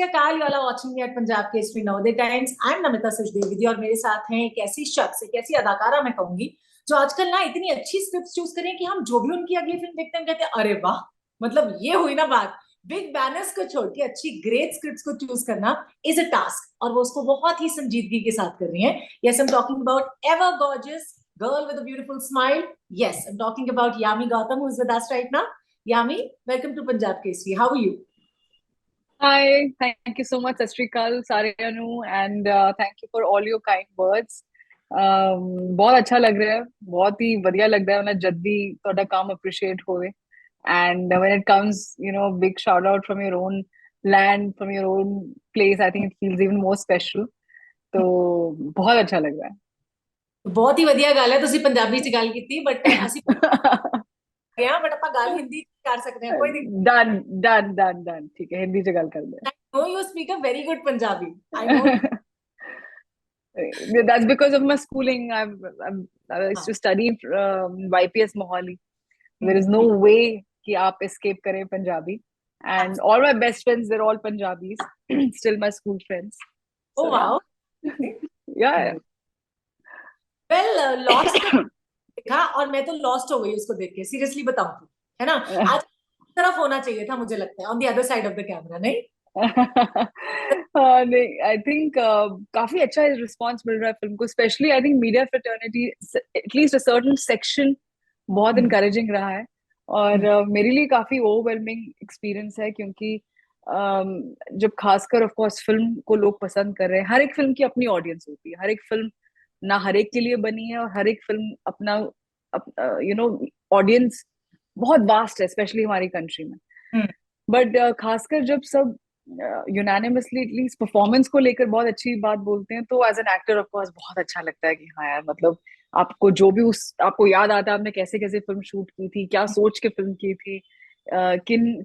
Shri Akal, you all are watching me at Punjab Kesari Navodaya Times. I'm Namita Sachdev और मेरे साथ हैं एक ऐसी शख्स, एक ऐसी अदाकारा मैं कहूंगी जो आजकल ना इतनी अच्छी स्क्रिप्ट चूज करें कि हम जो भी उनकी अगली फिल्म देखते हैं कहते हैं अरे वाह, मतलब ये हुई ना बात। बिग बैनर्स को छोड़ के अच्छी ग्रेट स्क्रिप्ट्स को चूज करना इज अ टास्क और वो उसको बहुत ही संजीदगी के साथ कर रही हैं। Yes, I am talking about ever gorgeous girl with a beautiful smile. Yes, I'm talking about Yami Gautam, who is with us right now. Yami, welcome to Punjab Kesari. How are you? Hi, thank you so much, Sat Shri Akal, Saryanu, and thank you for all your kind words. बहुत अच्छा लग रहा है, बहुत ही बढ़िया लग रहा है मैं जब भी ਤੁਹਾਡਾ काम appreciate होवे. And when it comes, big shout out from your own land, from your own place, I think it feels even more special. तो बहुत अच्छा लग रहा ਬਹੁਤ ਹੀ ਵਧੀਆ ਗੱਲ ਹੈ, ਤੁਸੀਂ ਪੰਜਾਬੀ ਚ ਗੱਲ ਕੀਤੀ ਬਟ ਅਸੀਂ है. ਗਿਆ बट ਆਪਾਂ ਗੱਲ ਹਿੰਦੀ ਚ ਕਰ ਸਕਦੇ ਹਾਂ, ਕੋਈ ਦਿੱਕਤ डन डन डन डन ठीक है, हिंदी से गल कर दे. नहीं। No, you speak a very good Punjabi, I know. That's because of my schooling. I used to study YPS Mohali. There is no way कि आप escape करें Punjabi. And all my best friends, they're all Punjabis. Still my school friends. Oh So wow, yeah. Well lost देखा और मैं तो lost हो गई उसको देख के, सीरियसली बताऊं तो, है ना। आज तरफ होना चाहिए था, मुझे लगता है on the other side of the camera, नहीं? नहीं, आई थिंक काफी अच्छा रिस्पॉन्स मिल रहा है फिल्म को, specially I think media fraternity, at least a certain section बहुत इनकरेजिंग रहा है. और मेरे लिए काफी ओवरवेलमिंग एक्सपीरियंस है क्योंकि जब खासकर ऑफ कोर्स फिल्म को लोग पसंद कर रहे हैं, हर एक फिल्म की अपनी ऑडियंस होती है, हर एक फिल्म ना हर एक के लिए बनी है और हर एक फिल्म अपना ऑडियंस बहुत वास्ट है, स्पेशली हमारी कंट्री में. बट खासकर जब सब यूनानिमसली एटलीस्ट परफॉर्मेंस को लेकर बहुत अच्छी बात बोलते हैं, तो as an actor of course बहुत अच्छा लगता है कि हाँ यार, मतलब आपको जो भी उस आपको याद आता है आपने कैसे कैसे फिल्म शूट की थी, क्या सोच के फिल्म की थी,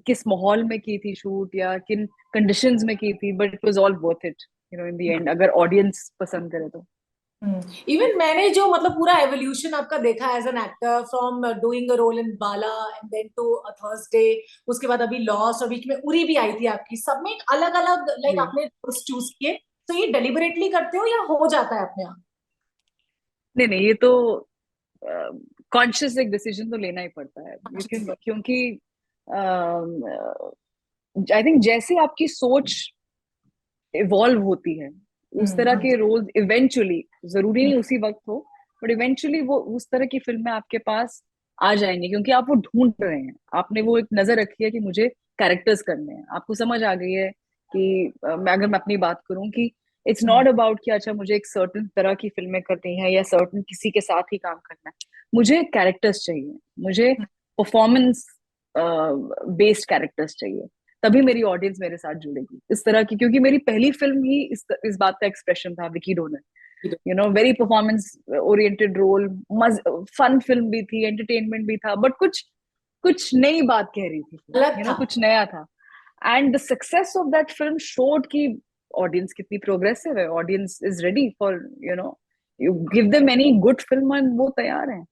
किस माहौल में की थी शूट या किन कंडीशंस में की थी, but it was all worth it in the end, अगर ऑडियंस पसंद करे तो. इवन मैंने जो मतलब पूरा एवोल्यूशन आपका देखा as an actor, from doing a role in Bala and then to Thursday, उसके बाद अभी लॉस्ट और बीच में उरी भी आई थी आपकी, सब में एक अलग अलग लाइक आपने रोल्स चूज किए, तो ये डेलिबरेटली करते हो या हो जाता है अपने आप? नहीं नहीं, ये तो कॉन्शियस एक डिसीजन तो लेना ही पड़ता है, क्योंकि आई थिंक जैसे आपकी सोच इवॉल्व होती है, उस तरह के रोल इवेंचुअली, जरूरी नहीं उसी वक्त हो, बट इवेंचुअली वो उस तरह की फिल्में आपके पास आ जाएंगी, क्योंकि आप वो ढूंढ रहे हैं, आपने वो एक नजर रखी है कि मुझे कैरेक्टर्स करने हैं, आपको समझ आ गई है कि मैं अपनी बात करूं कि इट्स नॉट अबाउट कि अच्छा मुझे एक सर्टन तरह की फिल्में करनी है या सर्टन किसी के साथ ही काम करना है, मुझे कैरेक्टर्स चाहिए, मुझे परफॉर्मेंस बेस्ड कैरेक्टर्स चाहिए, तभी मेरी ऑडियंस मेरे साथ जुड़ेगी इस तरह की, क्योंकि मेरी पहली फिल्म ही इस बात का एक्सप्रेशन था, Vicky Donor, very performance oriented role, fun film भी थी, एंटरटेनमेंट भी था, बट कुछ कुछ नई बात कह रही थी, अलग था। कुछ नया था. And the success of that film showed की ऑडियंस कितनी प्रोग्रेसिव है, audience is ready for you give them any good film and वो तैयार है.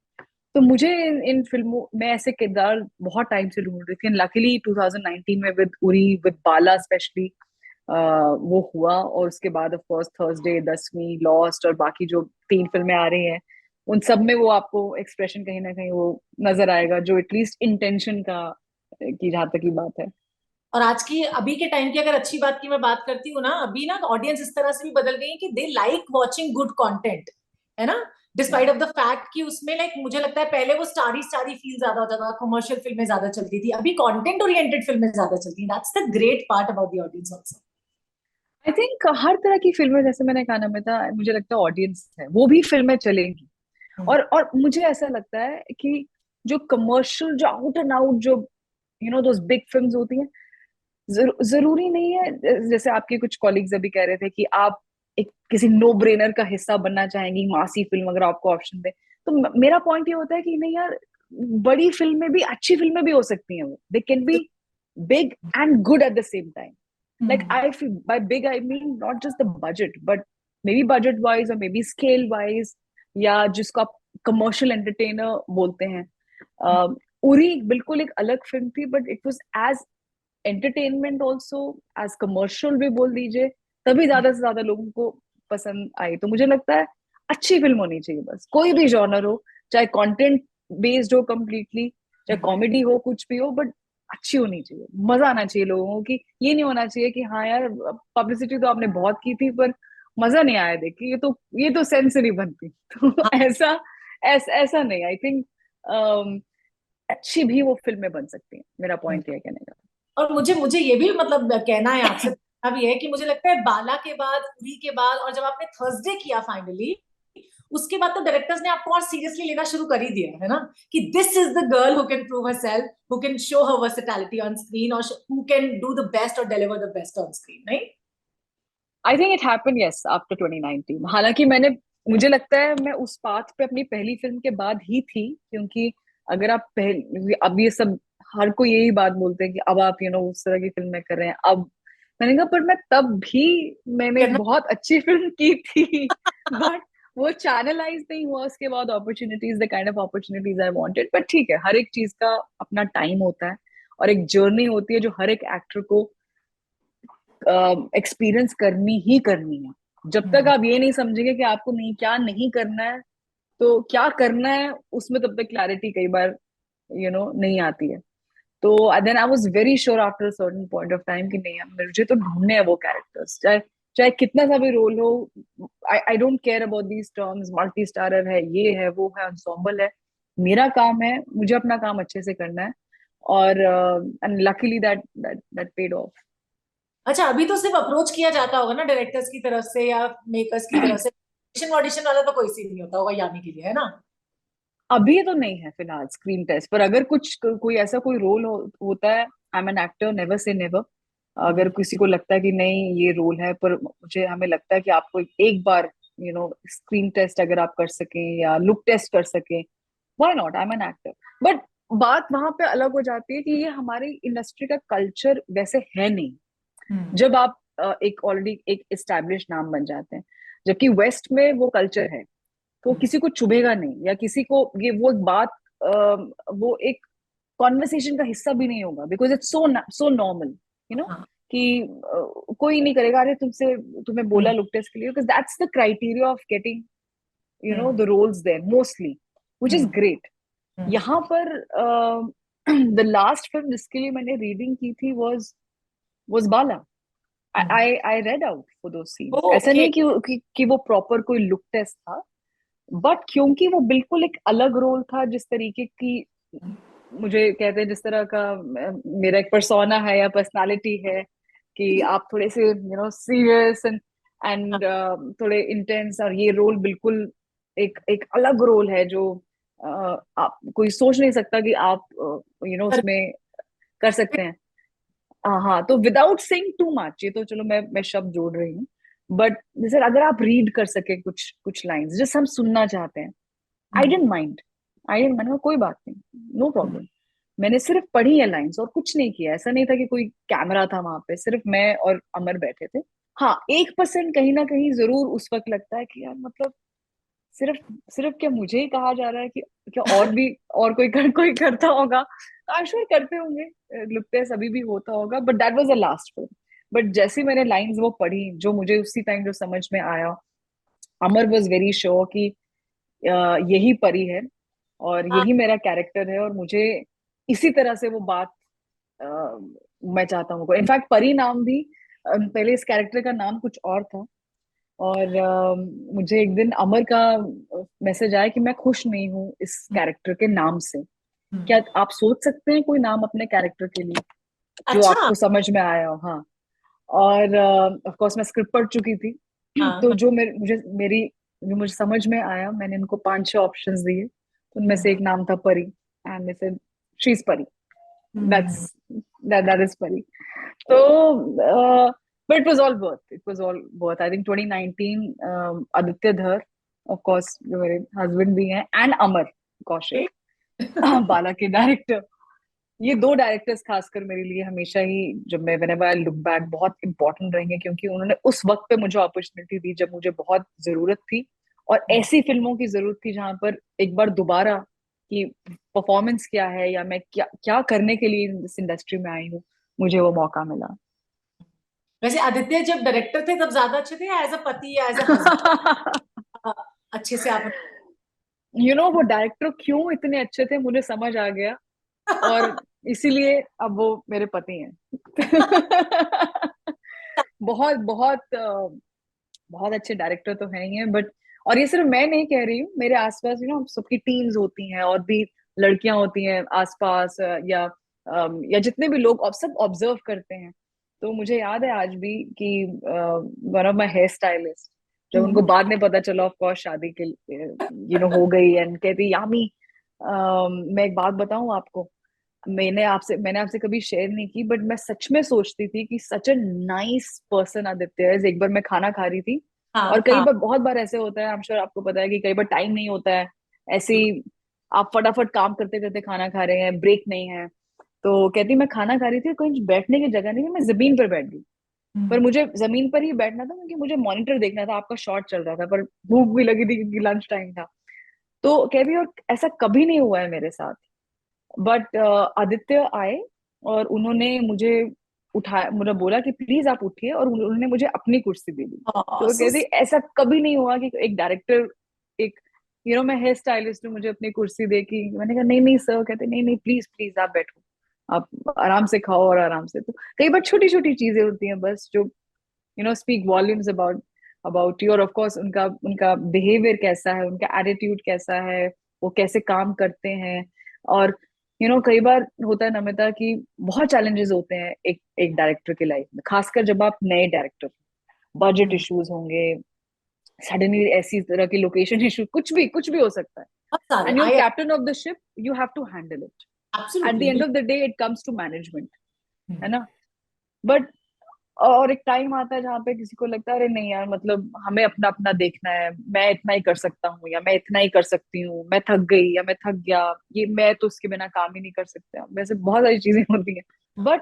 तो मुझे इन फिल्मों में ऐसे किरदार बहुत टाइम से ढूंढ रही थी, लकीली 2019 में with Uri, with Bala specially वो हुआ, और उसके बाद ऑफ कोर्स थर्सडे, 10वीं, लॉस्ट और बाकी जो 3 फिल्में आ रही हैं, उन सब में वो आपको एक्सप्रेशन कहीं ना कहीं वो नजर आएगा, जो एटलीस्ट इंटेंशन का की जहां तक की बात है. और आज की अभी के टाइम की अगर अच्छी बात की मैं बात करती हूँ ना, अभी ना ऑडियंस इस तरह से भी बदल गई है कि they like watching good content, है ना। डिस्पाइट ऑफ द फैक्ट कि उसमें लाइक मुझे लगता है पहले वो स्टारी स्टारी फील ज्यादा होता था, कमर्शियल फिल्में ज्यादा चलती थी, अभी कंटेंट ओरिएंटेड फिल्में ज्यादा चलती हैं. That's the great part about the audience also. I think हर तरह की फिल्में, जैसे मैंने कहा ना, मैं था, मुझे लगता है ऑडियंस है वो भी फिल्में चलेंगी. और मुझे ऐसा लगता है कि जो कमर्शियल, जो आउट एंड आउट, जो दोस बिग फिल्म्स होती हैं, जरूरी नहीं है, जैसे आपके कुछ कॉलीग्स अभी कह रहे थे कि आप एक किसी नो ब्रेनर का हिस्सा बनना चाहेंगी, मासी फिल्म अगर आपको ऑप्शन दे, तो मेरा पॉइंट ये होता है कि नहीं यार, बड़ी फिल्में भी, अच्छी फिल्में भी हो सकती हैं, वो they can be big and good at the same time. Like I feel by big I mean not just the budget, but maybe budget wise or maybe scale wise, या जिसको आप कमर्शियल एंटरटेनर बोलते हैं. उरी बिल्कुल एक अलग film थी, but it was as entertainment also, as commercial भी बोल दीजिए, तभी ज्यादा से ज्यादा लोगों को पसंद आई। तो मुझे लगता है अच्छी फिल्म होनी चाहिए, बस कोई भी जॉनर हो, चाहे कंटेंट बेस्ड हो कम्प्लीटली, चाहे कॉमेडी हो, कुछ भी हो, बट अच्छी होनी चाहिए, मजा आना चाहिए लोगों को। कि ये नहीं होना चाहिए कि हाँ यार पब्लिसिटी तो आपने बहुत की थी पर मजा नहीं आया देख के, ये तो सेंस नहीं बनती। तो ऐसा नहीं, आई थिंक अच्छी भी वो फिल्में बन सकती हैं, मेरा पॉइंट ये है कहने का। और मुझे मुझे ये भी मतलब कहना है आपसे, अब ये है कि मुझे लगता है बाला के बाद, उरी के बाद, और जब आपने थर्सडे किया फाइनली, उसके बाद तो डायरेक्टर्स ने आपको और सीरियसली लेना शुरू कर ही दिया है ना, कि this is the girl who can prove herself, who can show her versatility on screen, और who can do the best और deliver the best on screen, नहीं? I think it happened yes after 2019। हालांकि मुझे लगता है मैं उस path पे अपनी पहली फिल्म के बाद ही थी, क्योंकि अगर आप पहले, अब ये सब हर कोई यही बात बोलते हैं कि अब आप उस तरह की फिल्में कर रहे हैं। अब मैंने कहा पर मैं तब भी मैंने एक करना। बहुत अच्छी फिल्म की थी, बट वो चैनलाइज नहीं हुआ उसके बाद opportunities, the kind of opportunities I wanted. But ठीक है, हर एक चीज का अपना टाइम होता है और एक जर्नी होती है जो हर एक एक्टर को एक्सपीरियंस करनी ही करनी है। जब तक आप ये नहीं समझेंगे कि आपको नहीं, क्या नहीं करना है, तो क्या करना है उसमें तब तक क्लैरिटी कई बार नहीं आती है। तो then I was very sure after certain point of time कि नहीं, मुझे तो ढूंढने हैं वो कैरेक्टर्स, चाहे चाहे कितना सा भी रोल हो। I don't care about these terms, multi starrer है, ये है, वो है, ensemble है। मेरा काम है, मुझे अपना काम अच्छे से करना है, और and luckily that paid of. अच्छा, अभी तो सिर्फ अप्रोच किया जाता होगा ना डायरेक्टर्स की तरफ से या मेकर्स की तरफ से, ऑडिशन ऑडिशन वाला तो कोई सीन नहीं होता होगा यामी के लिए, है ना? अभी तो नहीं है फिलहाल स्क्रीन टेस्ट, पर अगर कोई ऐसा कोई रोल होता है, I am an actor, never say never. अगर किसी को लगता है कि नहीं ये रोल है, पर मुझे हमें लगता है कि आपको एक बार स्क्रीन टेस्ट अगर आप कर सकें या लुक टेस्ट कर सकें, why not, I am an actor. But बात वहां पे अलग हो जाती है कि ये हमारी इंडस्ट्री का कल्चर वैसे है नहीं। हम्म। जब आप एक ऑलरेडी एक एस्टैब्लिश नाम बन जाते हैं, जबकि वेस्ट में वो कल्चर है, तो किसी को चुभेगा नहीं, या किसी को ये वो एक बात वो एक कॉन्वर्सेशन का हिस्सा भी नहीं होगा, because it's so so normal, हाँ। कि कोई नहीं करेगा, अरे तुम्हें बोला हम्म। लुक टेस्ट के लिए, because that's the criteria of getting hmm. The roles there mostly, which is hmm. Great. Hmm. यहाँ पर द लास्ट फिल्म जिसके लिए मैंने रीडिंग की थी was Bala. I read out for दो सीन्स। ऐसा ओके। नहीं कि वो प्रॉपर कोई लुक टेस्ट था, बट क्योंकि वो बिल्कुल एक अलग रोल था, जिस तरीके की मुझे कहते हैं, जिस तरह का मेरा एक पर्सोना है या पर्सनालिटी है, कि आप थोड़े से सीरियस एंड थोड़े इंटेंस, और ये रोल बिल्कुल एक एक अलग रोल है जो आप कोई सोच नहीं सकता कि आप उसमें कर सकते हैं। हाँ, तो विदाउट सेइंग टू मच, ये तो चलो मैं शब्द जोड़ रही हूँ, बट जैसे अगर आप रीड कर सके कुछ कुछ लाइंस जिस हम सुनना चाहते हैं, आई डेंट माइंड। मैंने कहा कोई बात नहीं, नो प्रॉब्लम। मैंने सिर्फ पढ़ी है लाइंस और कुछ नहीं किया। ऐसा नहीं था कि कोई कैमरा था वहां पे, सिर्फ मैं और अमर बैठे थे। हाँ, 1% कहीं ना कहीं जरूर उस वक्त लगता है कि यार मतलब सिर्फ सिर्फ क्या मुझे ही कहा जा रहा है, कि क्या और भी और कोई करता होगा? आई श्योर करते होंगे, लुकते सभी भी होता होगा, but that was the last film. But जैसे मैंने लाइंस वो पढ़ी, जो मुझे उसी टाइम जो समझ में आया, अमर वॉज वेरी श्योर कि यही परी है और यही मेरा कैरेक्टर है, और मुझे इसी तरह से वो बात अ, मैं चाहता हूँ। इनफैक्ट परी नाम भी पहले इस कैरेक्टर का नाम कुछ और था, और मुझे एक दिन अमर का मैसेज आया कि मैं खुश नहीं हूँ इस कैरेक्टर के नाम से। क्या आप सोच सकते हैं कोई नाम अपने कैरेक्टर के लिए जो अच्छा। आपको समझ में आया हो? हाँ। और ऑफ कोर्स मैं स्क्रिप्ट पढ़ चुकी थी, तो हाँ। जो मुझे समझ में आया, मैंने इनको 5-6 ऑप्शंस दिए, तो उनमें से एक नाम था परी, एंड मैं सेड शी इज परी, दैट्स दैट इज परी। तो but it was all worth, it was all worth. I think 2019, Aditya धर, ऑफ कोर्स जो मेरे हस्बैंड भी हैं, एंड अमर कौशिक, बाला के डायरेक्टर, ये दो डायरेक्टर्स खासकर मेरे लिए हमेशा ही, जब मैं व्हेनेवर आई लुक बैक, बहुत इंपॉर्टेंट रहेंगे, क्योंकि उन्होंने उस वक्त पे मुझे अपॉर्चुनिटी दी जब मुझे बहुत जरूरत थी, और ऐसी फिल्मों की जरूरत थी जहां पर एक बार दोबारा कि परफॉर्मेंस क्या है, या मैं क्या क्या करने के लिए इस इंडस्ट्री में आई हूँ, मुझे वो मौका मिला। वैसे आदित्य जब डायरेक्टर थे तब ज्यादा अच्छे थे, या एज अ पति या एज अ हस्बैंड अच्छे से आप वो डायरेक्टर क्यों इतने अच्छे थे मुझे समझ आ गया, और इसीलिए अब वो मेरे पति हैं। बहुत बहुत बहुत अच्छे डायरेक्टर तो हैं ही हैं, बट और ये सिर्फ मैं नहीं कह रही हूँ, मेरे आसपास सबकी टीम्स होती हैं और भी लड़कियां होती हैं आसपास, या जितने भी लोग सब ऑब्जर्व करते हैं। तो मुझे याद है आज भी कि one of my hair stylist, जब उनको हम्म, बाद में पता चला ऑफ कोर्स शादी के हो गई, एंड कहती यामी, मैं एक बात बताऊं आपको, मैंने आपसे कभी शेयर नहीं की, बट मैं सच में सोचती थी कि सच अ नाइस पर्सन आदित्य है। एक बार मैं खाना खा रही थी, और हाँ कई हाँ। बार बहुत बार ऐसे होता है, आई एम श्योर आपको पता है कि कई बार टाइम नहीं होता है, ऐसे ही आप फटाफट काम करते करते खाना खा रहे हैं, ब्रेक नहीं है। तो कहती मैं खाना खा रही थी, कहीं बैठने की जगह नहीं थी, मैं जमीन पर बैठ गई। पर हम्म, मुझे जमीन पर ही बैठना था क्योंकि मुझे मॉनिटर देखना था, आपका शॉट चल रहा था, पर भूख भी लगी थी क्योंकि लंच टाइम था। तो कहती और ऐसा कभी नहीं हुआ है मेरे साथ, बट आदित्य आए और उन्होंने मुझे उठाया, मुझे बोला कि प्लीज आप उठिए, और उन्होंने मुझे अपनी कुर्सी दे दी। तो वो सो कहती ऐसा कभी नहीं हुआ कि एक डायरेक्टर, एक मैं हेयर स्टाइलिस्ट हूँ, मुझे अपनी कुर्सी दे की। मैंने कहा नहीं नहीं सर, कहते नहीं नहीं प्लीज प्लीज आप बैठो, आप आराम से खाओ और आराम से। तो कई बार छोटी छोटी चीजें होती हैं बस, जो speak volumes about about you. और ऑफ कोर्स उनका उनका बिहेवियर कैसा है, उनका एटीट्यूड कैसा है, वो कैसे काम करते हैं। और कई बार होता है नमिता कि बहुत चैलेंजेस होते हैं एक एक डायरेक्टर की लाइफ में, खासकर जब आप नए डायरेक्टर, बजट हम्म, इश्यूज होंगे, सडनली ऐसी तरह की लोकेशन इशू, कुछ भी हो सकता है, बहुत सारे and your I captain of the ship, you have to handle it. At the absolutely end of बिल्कुल। The day it comes to management, है हम्म, ना। बट और एक टाइम आता है जहाँ पे किसी को लगता है अरे नहीं यार, मतलब हमें अपना अपना देखना है, मैं इतना ही कर सकता हूँ या मैं इतना ही कर सकती हूँ, मैं थक गई या मैं थक गया, ये मैं तो उसके बिना काम ही नहीं कर सकता, वैसे बहुत सारी चीजें होती हैं। बट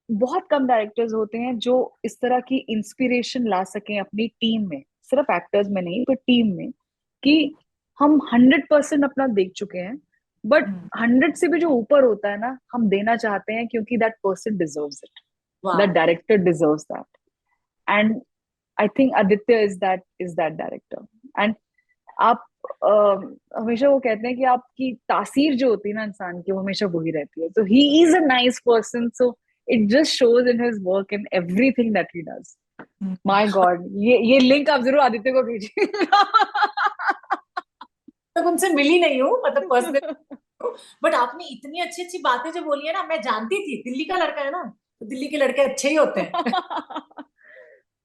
बहुत कम डायरेक्टर्स होते हैं जो इस तरह की इंस्पिरेशन ला सकें अपनी टीम में, सिर्फ एक्टर्स में नहीं पर टीम में, कि हम 100% अपना देख चुके हैं, बट हम्म, 100 से भी जो ऊपर होता है ना, हम देना चाहते हैं क्योंकि that person deserves it, that वाह। Director deserves that. And I think Aditya is that director. And आप हमेशा वो कहते हैं कि आपकी तासीर जो होती है ना इंसान की, वो हमेशा वही रहती है। तो he is a nice person, so it just shows in his work, in everything that he does. My God, ये लिंक आप जरूर आदित्य को भेजिए। तक उनसे मिली नहीं हूँ मतलब पर्सनल, बट आपने इतनी अच्छी अच्छी बातें जो बोली है ना, मैं जानती थी दिल्ली का लड़का है ना, तो दिल्ली के लड़के अच्छे ही होते हैं।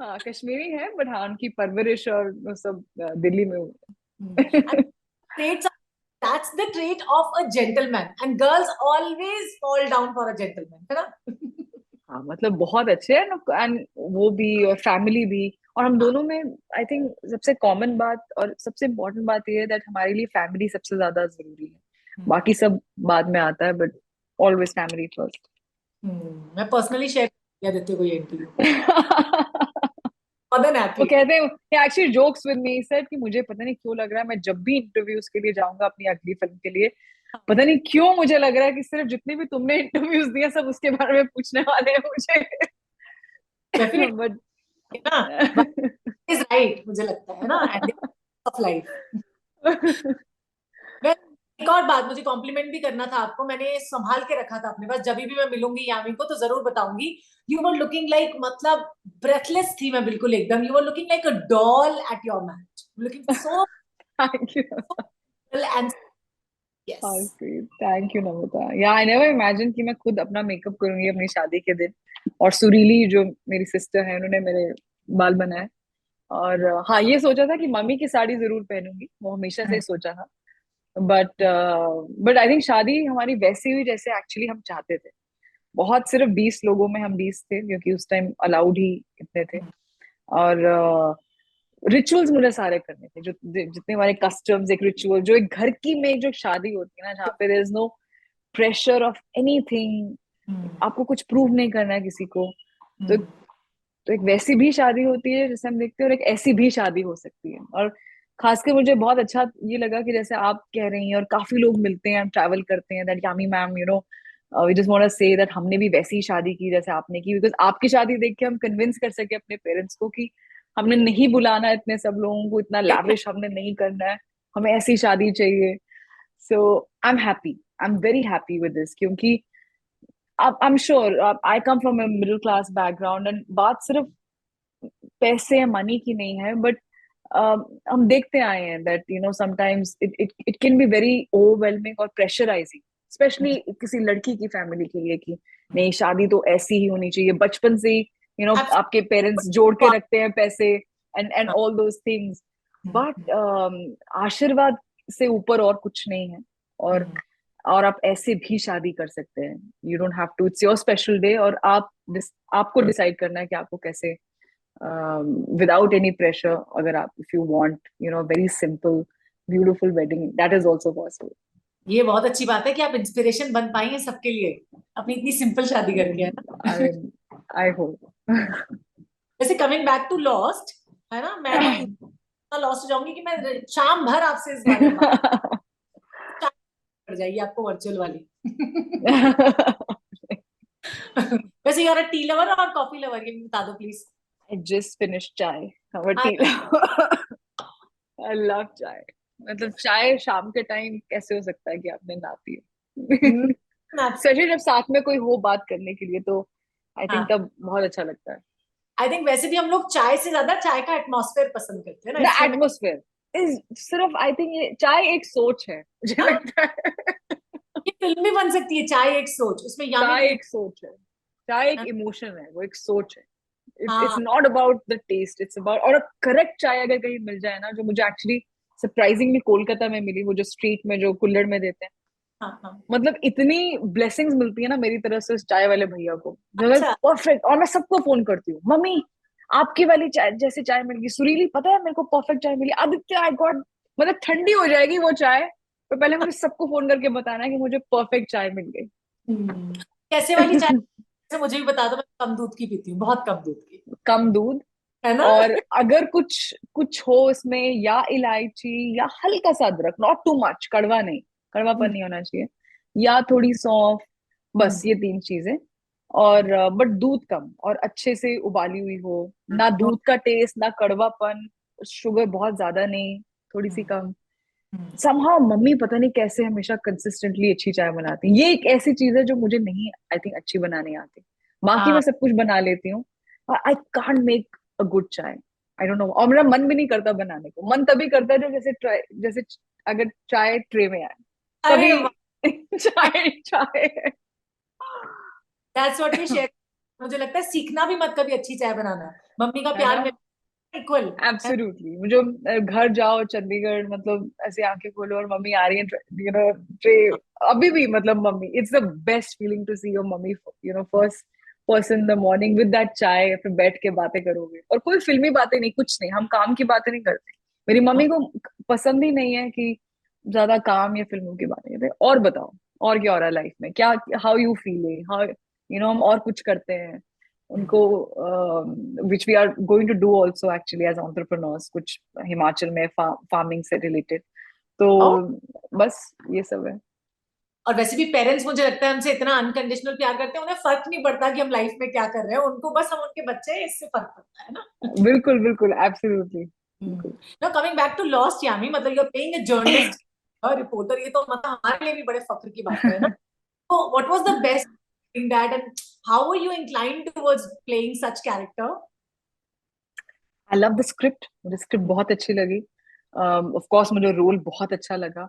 हाँ कश्मीरी है, बट हाँ उनकी परवरिश और वो सब दिल्ली में हुई है। Traits are, that's the trait of a gentleman and girls always fall down for a gentleman, है ना? हाँ मतलब बहुत अच्छे हैं, एंड वो भी और फैमिली भी, और हम दोनों में आई थिंक सबसे कॉमन बात और सबसे इम्पोर्टेंट बात ये है दैट हमारे लिए फैमिली सबसे ज्यादा जरूरी है। बाकी सब बाद में आता है, बट ऑलवेज फैमिली फर्स्ट। मैं पर्सनली शेयर किया देती को ये इंटरव्यू, more than वो happy। कहते हैं actually jokes with me, said कि मुझे पता नहीं क्यों लग रहा है मैं जब भी इंटरव्यूज के लिए जाऊंगा अपनी अगली फिल्म के लिए, पता नहीं क्यों मुझे लग रहा है कि सिर्फ जितने भी तुमने इंटरव्यूज दिए सब उसके बारे में पूछने वाले हैं मुझे। डेफिनेटली बट ना, इज राइट मुझे लगता है ना, एट द ऑफ लाइफ। मैं एक और बात, मुझे कॉम्प्लीमेंट भी करना था आपको, मैंने संभाल के रखा था अपने पास, जब भी मैं मिलूंगी यामी को तो जरूर बताऊंगी। यू वर लुकिंग लाइक, मतलब ब्रेथलेस थी मैं बिल्कुल एकदम, you were looking like a doll at your match, looking so thank you, and yes. How sweet, thank you Namita. या आई नेवर इमेजिन कि मैं खुद अपना मेकअप करूंगी अपनी शादी के दिन, और सुरीली जो मेरी सिस्टर है उन्होंने मेरे बाल बनाए। और हाँ ये सोचा था कि मम्मी की साड़ी जरूर पहनूंगी, वो हमेशा से ही सोचा था। बट बट आई थिंक शादी हमारी वैसी हुई जैसे एक्चुअली हम चाहते थे। बहुत सिर्फ 20 लोगों में हम 20 थे, क्योंकि उस टाइम अलाउड ही इतने थे। और रिचुअल्स मुझे सारे करने थे, जो जितने हमारे कस्टम्स, एक रिचुअल जो एक घर की में जो शादी होती है ना, जहाँ पे there is no pressure of anything, आपको कुछ प्रूव नहीं करना है किसी को। तो एक वैसी भी शादी होती है जैसे हम देखते हैं, और एक ऐसी भी शादी हो सकती है। और खासकर मुझे बहुत अच्छा ये लगा कि जैसे आप कह रही हैं और काफी लोग मिलते हैं, हम ट्रैवल करते हैं, that Yami ma'am we just want to say that हमने भी वैसी शादी की जैसे आपने की, बिकॉज आपकी शादी देख के हम कन्विंस कर सके अपने पेरेंट्स को कि हमने नहीं बुलाना है इतने सब लोगों को, इतना लैविश हमने नहीं करना है, हमें ऐसी शादी चाहिए. So I am happy, I am very happy with this, क्योंकि I am sure I come from a middle class background, and बात सिर्फ पैसे या मनी की नहीं है, बट हम देखते आए हैं that you know sometimes it it it can be very overwhelming और प्रेशराइजिंग, स्पेशली किसी लड़की की फैमिली के लिए, कि नहीं शादी तो ऐसी ही होनी चाहिए, बचपन से ही यू नो आपके पेरेंट्स जोड़ के रखते हैं पैसे and all those things. But आशीर्वाद से ऊपर और कुछ नहीं है. और आप ऐसे भी शादी कर सकते हैं. You don't have to, it's your special day, और आपको डिसाइड करना है कि आपको कैसे, without any pressure, अगर आप if you want you know very simple beautiful wedding, that is also possible. ये बहुत अच्छी बात है कि आप इंस्पिरेशन बन पाई हैं सबके लिए अपनी इतनी सिंपल शादी करके, है ना. I mean, I hope. वैसे कमिंग बैक टू लॉस्ट, है ना, मैं भी इतना लॉस्ट हो जाऊंगी कि मैं शाम भर आपसे इस बारे में बात कर जाएगी आपको वर्चुअल वाली. वैसे यार टी लवर और कॉफी लवर, ये बता दो please. I just finished chai. I'm a tea lover. I love chai. मतलब चाय शाम के टाइम कैसे हो सकता है कि आपने ना पी. स्पेशली जब साथ में कोई हो बात करने के लिए, तो आई थिंक तब बहुत अच्छा लगता है. आई थिंक वैसे भी हम लोग चाय से ज्यादा चाय का एटमॉस्फेयर पसंद करते हैं ना. द एटमॉस्फेयर इज सिर्फ, आई थिंक ये चाय एक सोच है, मुझे लगता है. ये फिल्म भी बन सकती है, चाय एक सोच. उसमें चाय एक सोच है, चाय एक इमोशन है, वो एक सोच है. It's not about the taste, it's about, और करेक्ट चाय अगर कहीं मिल जाए ना, जो मुझे एक्चुअली सरप्राइजिंगली कोलकाता में मिली, वो जो स्ट्रीट में जो कुल्हड़ में देते हैं, मतलब इतनी ब्लेसिंग्स मिलती है ना मेरी तरफ से उस चाय वाले भैया को, जो परफेक्ट. और मैं सबको फोन करती हूँ, मम्मी आपकी वाली चाय जैसे चाय मिल गई, सुरीली पता है मेरे को परफेक्ट चाय मिली, आदित्य आई गॉट, मतलब ठंडी हो जाएगी वो चाय, तो पहले मुझे सबको फोन करके बताना है कि मुझे परफेक्ट चाय मिल गई. कैसे वाली चाय मुझे भी बता दो. मैं कम दूध की पीती हूँ, बहुत कम दूध की. कम दूध, है ना. और अगर कुछ कुछ हो इसमें, या इलायची या हल्का सा अदरक, नॉट टू मच, कड़वा नहीं, कड़वापन नहीं होना चाहिए, या थोड़ी सौंफ, बस ये 3 चीजें. और बट दूध कम, और अच्छे से उबाली हुई हो, ना दूध का टेस्ट ना कड़वापन, शुगर बहुत ज्यादा नहीं, थोड़ी सी कम. समहाउ मम्मी पता नहीं कैसे हमेशा कंसिस्टेंटली अच्छी चाय बनाती है. ये एक ऐसी चीज है जो मुझे नहीं, आई थिंक, अच्छी बनानी आती. बाकी मैं सब कुछ बना लेती हूँ, I can't make a good chai. I don't know, और मेरा मन भी नहीं करता बनाने को. मन तभी करता है जो जैसे अगर चाय ट्रे में आए तभी चाय चाय. That's what we share. मुझे लगता है सीखना भी मत कभी अच्छी चाय बनाना. मम्मी का प्यार में इक्वल. एब्सोल्युटली. मुझे घर जाओ चंडीगढ़, मतलब ऐसे आंखें खोलो और मम्मी आ रही है, यू नो ट्रे, अभी भी मतलब mummy, it's the best feeling to see your mummy, you know first person in the morning with that chai, फिर बैठ के बातें करोगे, और कोई फिल्मी बातें नहीं, कुछ नहीं, हम काम की बातें नहीं करते. मेरी मम्मी को पसंद ही नहीं है कि ज्यादा काम या फिल्मों की बातें करते. और बताओ और क्या हो रहा है लाइफ में, क्या, how you feeling, how you know, हम और कुछ करते हैं उनको, which we are going to do also actually as entrepreneurs, कुछ हिमाचल में फार्मिंग से रिलेटेड. तो बस ये सब है. और वैसे भी पेरेंट्स मुझे लगता है हमसे इतना अनकंडीशनल प्यार करते हैं, उन्हें फर्क नहीं पड़ता कि हम लाइफ में क्या कर रहे हैं, उनको बस हम उनके बच्चे हैं, इससे फर्क पड़ता है ना. बिल्कुल बिल्कुल, absolutely. Now coming back to Lost, Yami, मतलब you are playing a journalist, reporter, ये तो मतलब हमारे लिए भी बड़े फख्र की बात है ना. तो what was the best in that, and how were you inclined towards playing such character? I love the script, मुझे स्क्रिप्ट बहुत अच्छी लगी. ऑफ कोर्स मुझे रोल बहुत अच्छा लगा.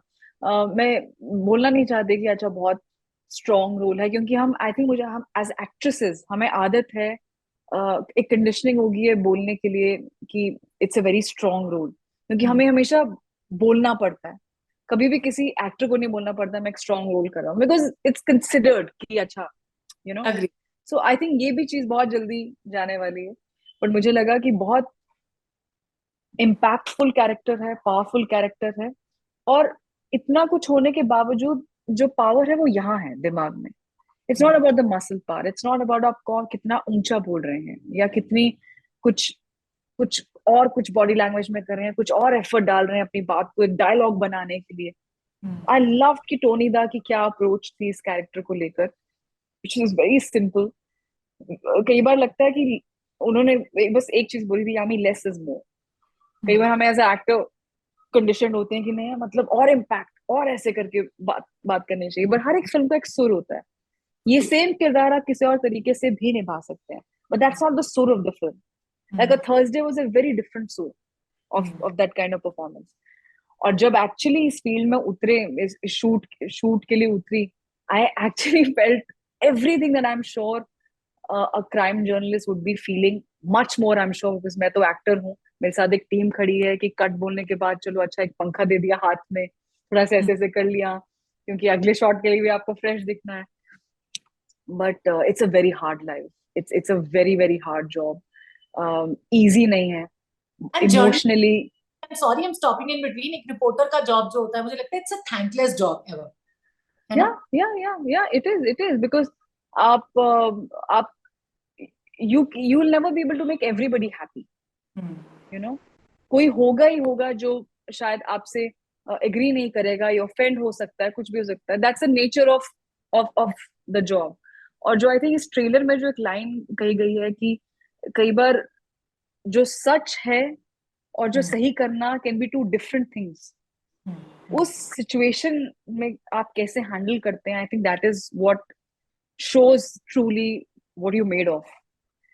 मैं बोलना नहीं चाहती कि अच्छा बहुत स्ट्रॉन्ग रोल है, क्योंकि हम, आई थिंक, मुझे, हम एज एक्ट्रेसेस हमें आदत है, एक कंडीशनिंग होगी है बोलने के लिए कि it's a very strong role, क्योंकि हमें हमेशा बोलना पड़ता है. कभी भी किसी एक्टर को नहीं बोलना पड़ता मैं एक स्ट्रॉन्ग रोल कर रहा हूँ, बिकॉज इट्स कंसिडर्ड कि अच्छा, you know. So I think ये भी चीज बहुत जल्दी जाने वाली है, बट मुझे लगा कि बहुत इम्पैक्टफुल कैरेक्टर है, पावरफुल कैरेक्टर है, और इतना कुछ होने के बावजूद जो पावर है वो यहाँ है दिमाग में. It's not about the muscle power, it's not about आप कौन कितना ऊंचा बोल रहे हैं, या कितनी कुछ कुछ और कुछ बॉडी लैंग्वेज में कर रहे हैं, कुछ और एफर्ट डाल रहे हैं अपनी बात को एक डायलॉग बनाने के लिए. आई लव कि टोनी दा की क्या अप्रोच थी इस कैरेक्टर को लेकर, which is very simple. कई बार लगता है कि उन्होंने बस एक चीज बोली थी, यामी लेस इज मोर। कई बार हमें एज ए एक्टर कंडीशन होते हैं कि नहीं मतलब और इम्पैक्ट और ऐसे करके बात करनी चाहिए, बट हर एक फिल्म का एक सुर होता है। ये सेम किरदार आप किसी और तरीके से भी निभा सकते हैं, बट दैट्स नॉट द सुर of the film. Like a Thursday was a very different सुर of that kind of performance. और जब एक्चुअली इस फील्ड में उतरे, इस शूट के लिए उतरी, I actually felt everything that I am sure a crime journalist would be feeling much more, I'm sure, because मैं तो एक्टर हूँ, मेरे साथ एक टीम खड़ी है कि कट बोलने के बाद चलो अच्छा एक पंखा दे दिया हाथ में, थोड़ा सा ऐसे ऐसे कर लिया क्योंकि अगले शॉट के लिए भी आपको फ्रेश दिखना है। But it's a very hard life, it's a very very hard job, easy नहीं है and journey, emotionally. Sorry I am stopping in between, एक रिपोर्टर का जॉब जो होता है मुझे लगता है it's a thankless job ever, है या ना? या इट इज बिकॉज आप you will never be able to make everybody happy, you know। कोई होगा ही होगा जो शायद आपसे एग्री नहीं करेगा, या ऑफेंड हो सकता है, कुछ भी हो सकता है, that's the nature of the job. और जो आई थिंक इस ट्रेलर में जो एक लाइन कही गई है कि कई बार जो सच है और जो सही करना can be two different things, उस सिचुएशन में आप कैसे हैंडल करते हैं, I think that is what shows truly what you made of.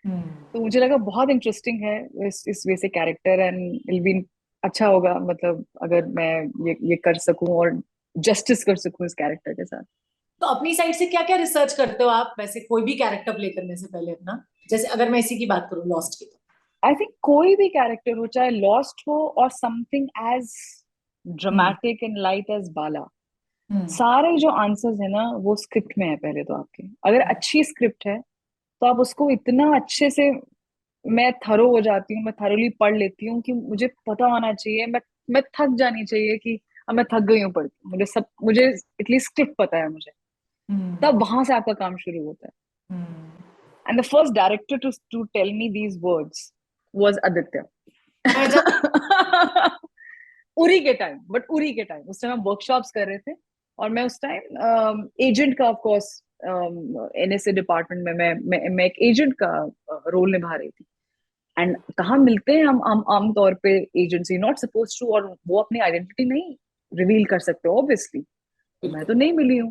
तो मुझे लगा बहुत इंटरेस्टिंग है इस वे से कैरेक्टर, एंड इल बी अच्छा होगा मतलब अगर मैं ये कर सकूं और जस्टिस कर सकूं इस कैरेक्टर के साथ। तो अपनी साइड से क्या क्या रिसर्च करते हो आप वैसे कोई भी कैरेक्टर प्ले करने से पहले अपना, जैसे अगर मैं इसी की बात करूं लॉस्ट की तो? आई थिंक कोई भी कैरेक्टर हो, चाहे लॉस्ट हो और something as hmm dramatic and light as Bala, hmm सारे जो आंसर्स है ना वो स्क्रिप्ट में है। पहले तो आपके अगर अच्छी स्क्रिप्ट है तो आप उसको इतना अच्छे से, मैं थरो हो जाती हूँ, मैं थरोली पढ़ लेती हूँ कि मुझे पता होना चाहिए, मैं थक जानी चाहिए कि अब मैं थक गई हूँ पढ़ के, मुझे एटलीस्ट स्क्रिप्ट पता है मुझे, तब वहां से आपका काम शुरू होता है। Hmm. And the first director to tell me these words was Aditya. मैं जब उरी के टाइम, बट उरी के टाइम उस टाइम हम वर्कशॉप्स कर रहे थे, और मैं उस टाइम एजेंट का, ऑफ कोर्स एनएसए डिपार्टमेंट में मैं एक एजेंट का रोल निभा रही थी। एंड कहाँ मिलते हैं हम आम तौर पे एजेंसी नॉट सपोज टू, और वो अपनी आइडेंटिटी नहीं रिवील कर सकते ऑब्वियसली, तो मैं तो बिल्कुल। नहीं मिली हूँ,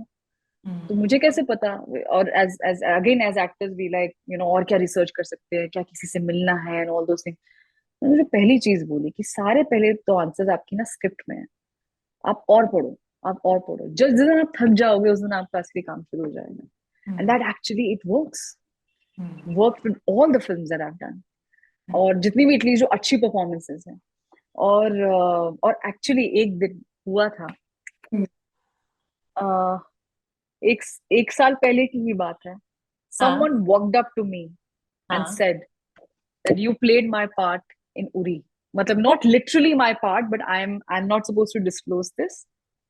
तो हम्म मुझे कैसे पता। और as as again as actors we like you know और क्या रिसर्च कर सकते हैं, क्या किसी से मिलना है एंड ऑल दोस थिंग। मुझे पहली चीज बोली कि सारे पहले तो आंसर्स आपकी ना स्क्रिप्ट में है, आप और पढ़ो, आप और पढ़ो, जिस दिन आप थक जाओगे उस दिन आपका असली काम शुरू हो जाएगा। And hmm that actually it hmm works with all the films that I have done, और जितनी भी एटलीस्ट जो अच्छी परफॉर्मेंसेस हैं। और एक्चुअली एक दिन हुआ था, हम्म। uh, एक एक साल पहले की ही बात है। हाँ someone walked up to me and हाँ। said that you played my part in Uri. मतलब ओ, not literally my part, but I'm not supposed to disclose this,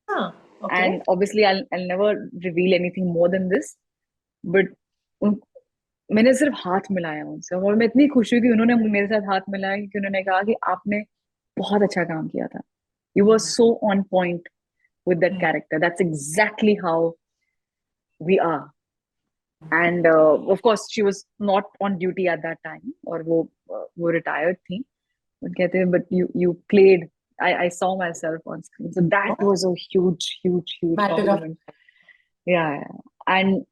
हाँ okay. and obviously I'll never reveal anything more than this. But उन, मैंने सिर्फ हाथ मिलाया उनसे, और मैं इतनी खुश हुई कि उन्होंने मेरे साथ हाथ मिलाया, क्योंकि उन्होंने कहा कि आपने बहुत अच्छा काम किया था, you were so on point with that character, that's exactly how we are. And of course she was not on duty at that time, और वो retired थी। वो कहते हैं but you played, I saw myself on screen, so that was a huge matter of. compliment. Yeah, and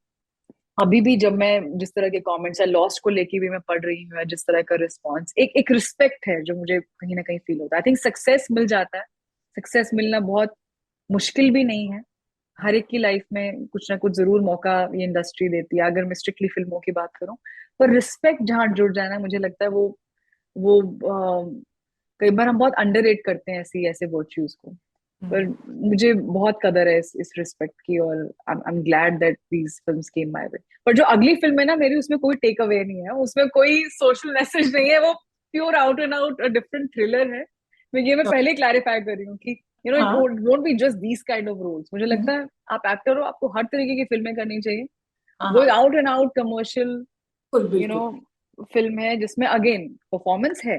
अभी भी जब मैं जिस तरह के कमेंट्स है लॉस्ट को लेके भी मैं पढ़ रही हूँ, जिस तरह का रिस्पॉन्स, एक रिस्पेक्ट है जो मुझे कहीं ना कहीं फील होता है। आई थिंक सक्सेस मिल जाता है, सक्सेस मिलना बहुत मुश्किल भी नहीं है, हर एक की लाइफ में कुछ ना कुछ जरूर मौका ये इंडस्ट्री देती है, अगर मैं स्ट्रिक्टली फिल्मों की बात करूं। पर रिस्पेक्ट जहाँ जुड़ जाना, मुझे लगता है वो कई बार हम बहुत अंडररेट करते हैं ऐसी ऐसे वर्च्यूज को, पर मुझे बहुत कदर है इस रिस्पेक्ट की, और I am glad that these films came my way. पर जो अगली फिल्म है ना मेरी, उसमें कोई टेक अवे नहीं है, उसमें कोई सोशल मैसेज नहीं है, वो pure out and out different thriller है। मैं पहले क्लैरिफाई कर रही हूँ कि यू नो इट हाँ won't be just these kind of roles. मुझे लगता है आप एक्टर हो, आपको हर तरीके की फिल्में करनी चाहिए। हाँ वो हाँ, आउट एंड आउट कमर्शियल बिल्कुल यू नो बिल्कुल। फिल्म है जिसमें अगेन परफॉर्मेंस है,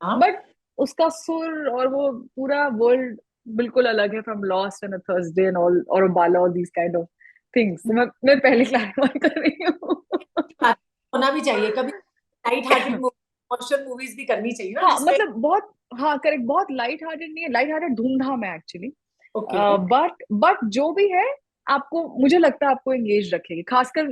हाँ बट उसका सुर और वो पूरा वर्ल्ड बिल्कुल अलग है, from Lost and Thursday and all और Bala, all these kind of things. तो मैं पहले क्लैरिफाई कर रही हूँ। होना भी चाहिए कभी, लाइट हार्टेड इमोशनल मूवीज भी करनी चाहिए ना, हाँ जिससे मतलब बहुत, हाँ करेक्ट, बहुत लाइट हार्टेड नहीं है, लाइट हार्टेड धूमधाम है एक्चुअली। ओके। बट जो भी है, आपको, मुझे लगता है आपको एंगेज रखेगी। खासकर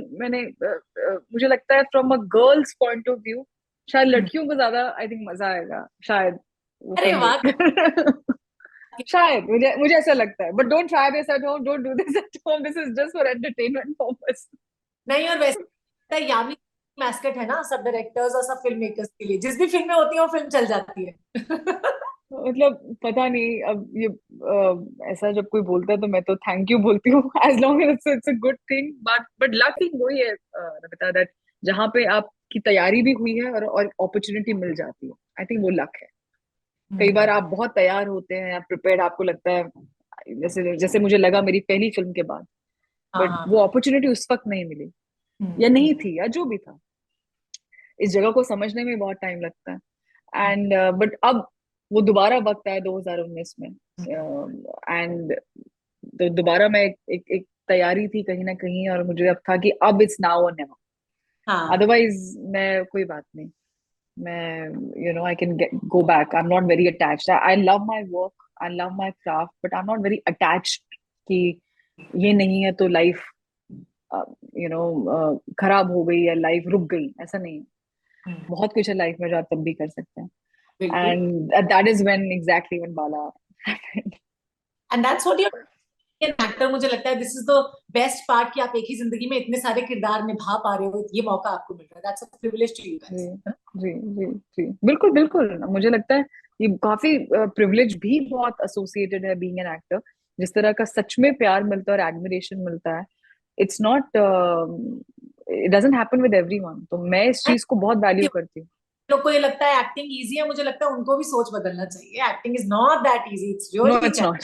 मुझे लगता है from a girls point of view, शायद लड़कियों को ज्यादा आई थिंक मजा आएगा शायद वो अरे फिल्म वाह। देखकर। शायद, मुझे ऐसा लगता है। But don't try this at home, don't do this at home, this is just for entertainment purpose. नहीं, और वैसे लगता है यामी मैस्कट है ना सब डायरेक्टर्स और सब फिल्म मेकर्स के लिए, जिस भी फिल्म में होती है वो फिल्म चल जाती है। मतलब पता नहीं, अब ये ऐसा जब कोई बोलता है तो मैं तो थैंक यू बोलती हूँ, as long as it's a good thing. But luck thing वही है नमिता, दैट जहाँ पे आपकी तैयारी भी हुई है और अपॉर्चुनिटी मिल जाती है, आई थिंक वो लक है। कई बार आप बहुत तैयार होते हैं, आप प्रिपेयर्ड, आपको लगता है, जैसे जैसे मुझे लगा मेरी पहली फिल्म के बाद, हाँ बट हाँ वो हाँ। अपॉर्चुनिटी उस वक्त नहीं मिली, या हम्म। नहीं थी, या जो भी था। इस जगह को समझने में बहुत टाइम लगता है। एंड बट अब वो दोबारा वक्त आया 2019 में, एंड तो दोबारा मैं एक तैयारी थी कहीं ना कहीं, और मुझे अब था कि अब इट्स नाउ और नेवर। हाँ। अदरवाइज मैं कोई बात नहीं, मैं I can go back. I am not very attached, I love my work, I love my craft, but I am not very attached कि ये नहीं है तो लाइफ खराब हो गई या लाइफ रुक गई, ऐसा नहीं है। हम्म, बहुत कुछ है लाइफ में जो आप तब भी कर सकते हैं। बिल्कुल। And that is when exactly when Bala happened. And that's what you an actor, मुझे लगता है this is the best part कि आप एक ही जिंदगी में इतने सारे किरदार निभा पा रहे हो, ये मौका आपको मिल रहा है, that's a privilege to you जी गाइस। जी जी जी, बिल्कुल बिल्कुल। मुझे लगता है ये काफी प्रिविलेज भी बहुत एसोसिएटेड है बीइंग एन एक्टर। जिस तरह का सच में प्यार मिलता है और एडमिरेशन मिलता है, it's not, it doesn't happen with everyone. तो मैं इस चीज को बहुत वैल्यू करती हूँ। लोग को ये लगता है एक्टिंग इजी है, मुझे लगता है उनको भी सोच बदलना चाहिए, acting is not that easy, it's no really it's not.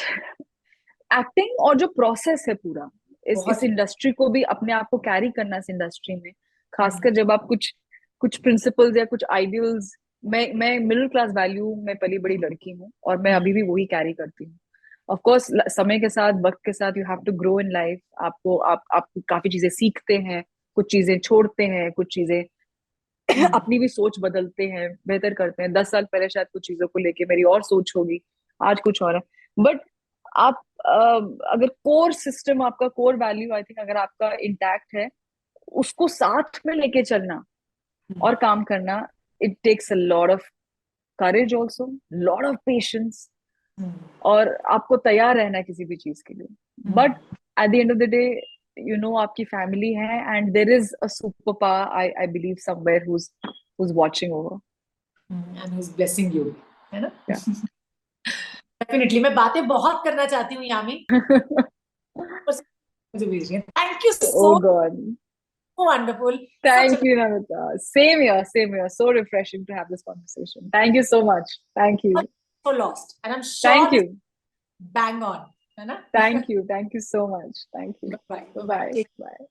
Acting और जो प्रोसेस है पूरा, इस बहुत। इंडस्ट्री को भी अपने आप को कैरी करना, इस इंडस्ट्री में हम्म, खासकर जब आप कुछ कुछ प्रिंसिपल्स या कुछ आइडियल्स, मैं मिडिल क्लास वैल्यू में पली बड़ी लड़की हूँ, और मैं अभी भी वही कैरी करती हूँ। ऑफ कोर्स समय के साथ, वक्त के साथ, you have to grow in life. आप काफी चीजें सीखते हैं, कुछ चीजें छोड़ते हैं, कुछ चीजें अपनी भी सोच बदलते हैं, बेहतर करते हैं। 10 साल पहले शायद कुछ चीजों को लेके मेरी और सोच होगी, आज कुछ और है। बट आप अगर कोर सिस्टम, आपका कोर वैल्यू, आई थिंक अगर आपका इंटैक्ट है, उसको साथ में लेके चलना और काम करना, it takes a lot of courage also, lot of patience, और आपको तैयार रहना है किसी भी चीज के लिए। But at the end of the day, आपकी फैमिली है, and there is a super power, I believe, somewhere who's watching over. And is blessing you, है ना। Yeah. डेफिनेटली, मैं बातें बहुत करना चाहती हूँ यामी, पर मुझे भेज रही है। Thank you Oh so God. Wonderful, such Thank you, Namita. Same here, same here. So refreshing to have this conversation. Thank you so much. Thank you. so lost and I'm Thank sure this you. bang on, है ना। Thank you. Thank you so much. Thank you. Bye Bye-bye. Bye. Bye.